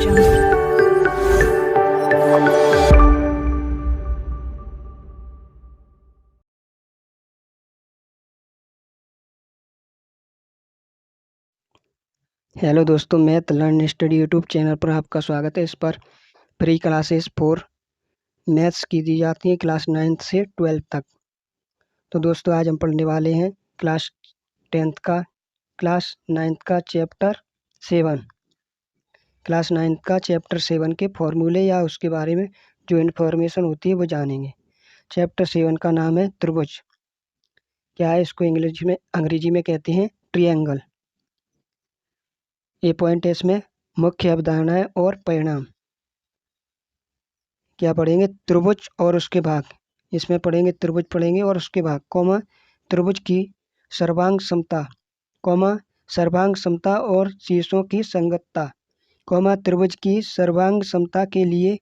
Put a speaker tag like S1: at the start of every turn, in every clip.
S1: Jungle.
S2: Hello दोस्तों, math learn study YouTube channel पर आपका स्वागत है। इस पर प्री क्लासेस फॉर मैथ्स की दी जाती हैं क्लास 9 से 12 तक। तो दोस्तों आज हम पढ़ने वाले हैं क्लास 9 का चैप्टर 7। क्लास 9 का चैप्टर 7 के फॉर्मूले या उसके बारे में जो इन्फॉर्मेशन होती है वो जानेंगे। चैप्टर 7 का नाम है त्रिभुज। क्या है, इसको अंग्रेजी में कहते हैं ट्रिएंगल। ये पॉइंट है इसमें मुख्य अवधारणाएं और परिणाम। क्या पढ़ेंगे? त्रिभुज और उसके भाग। इसमें पढ़ेंगे त्रिभुज पढ़ेंगे और उसके भाग, त्रिभुज की सर्वांग समता, सर्वांग समता और शीर्षों की संगतता, त्रिभुज की सर्वांग समता के लिए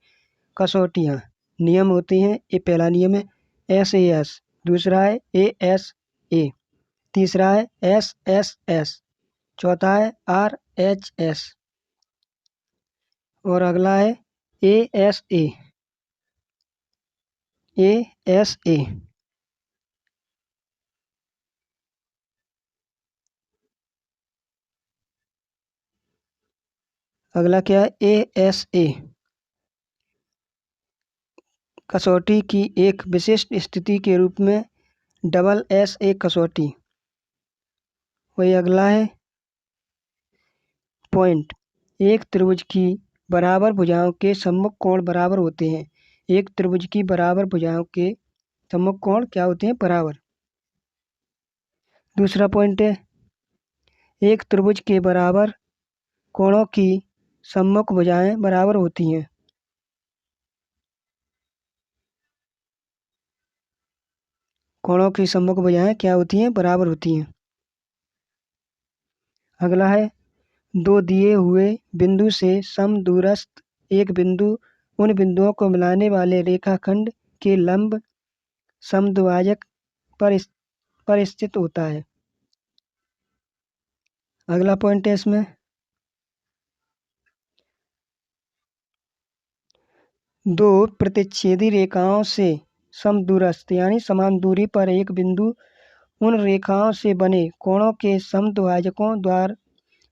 S2: कसौटियाँ नियम होते हैं। ये पहला नियम है SAS, दूसरा है ASA, तीसरा है SSS, चौथा है RHS और अगला है ASA। अगला क्या है? ASA। कसौटी की एक विशिष्ट स्थिति के रूप में डबल SA कसौटी। वही अगला है पॉइंट, एक त्रिभुज की बराबर भुजाओं के सम्मुख कोण बराबर होते हैं। एक त्रिभुज की बराबर भुजाओं के सम्मुख कोण क्या होते हैं? बराबर। दूसरा पॉइंट है, एक त्रिभुज के बराबर कोणों की सम्मुख भुजाएं बराबर होती हैं। कोणों की सम्मुख भुजाएं क्या होती हैं? बराबर होती हैं। अगला है, दो दिए हुए बिंदु से समदूरस्थ एक बिंदु उन बिंदुओं को मिलाने वाले रेखाखंड के लंब समद्विभाजक पर स्थित होता है। अगला पॉइंट है इसमें, दो प्रतिच्छेदी रेखाओं से समदूरस्थ यानी समान दूरी पर एक बिंदु उन रेखाओं से बने कोणों के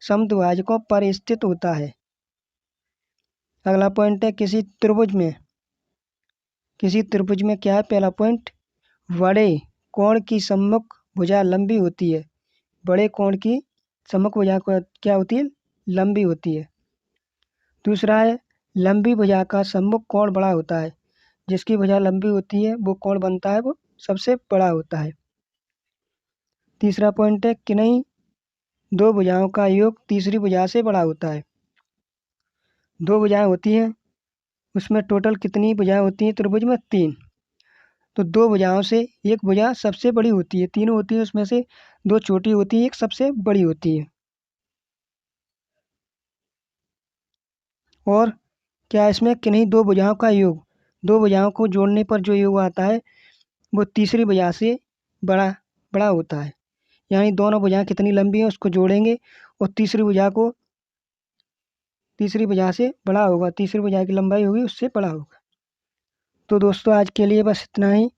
S2: समद्विभाजकों पर स्थित होता है। अगला पॉइंट है, किसी त्रिभुज में क्या है? पहला पॉइंट, बड़े कोण की सम्मुख भुजा लंबी होती है। बड़े कोण की सम्मुख भुजा क्या होती है? लंबी होती है। दूसरा है, लंबी भुजा का सम्मुख कोण बड़ा होता है। जिसकी भुजा लंबी होती है वो कोण बनता है वो सबसे बड़ा होता है। तीसरा पॉइंट है, किन्हीं दो भुजाओं का योग तीसरी भुजा से बड़ा होता है। दो भुजाएं होती हैं, उसमें टोटल कितनी भुजाएं होती हैं त्रिभुज में? 3। तो दो भुजाओं से एक भुजा सबसे बड़ी होती है। तीनों होती है, उसमें से दो छोटी होती है, एक सबसे बड़ी होती है। और क्या इसमें किन्हीं दो भुजाओं का योग, दो भुजाओं को जोड़ने पर जो योग आता है वो तीसरी भुजा से बड़ा बड़ा होता है। यानी दोनों भुजाएं कितनी लंबी हैं उसको जोड़ेंगे और तीसरी भुजा से बड़ा होगा, तीसरी भुजा की लंबाई होगी उससे बड़ा होगा। तो दोस्तों आज के लिए बस इतना ही।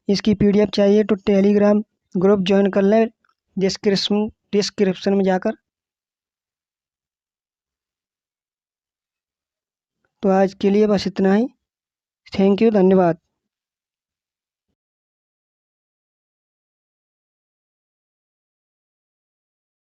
S2: इसकी PDF चाहिए तो टेलीग्राम ग्रुप ज्वाइन कर लें डिस्क्रिप्शन में जाकर। तो आज के लिए बस इतना ही। थैंक यू, धन्यवाद।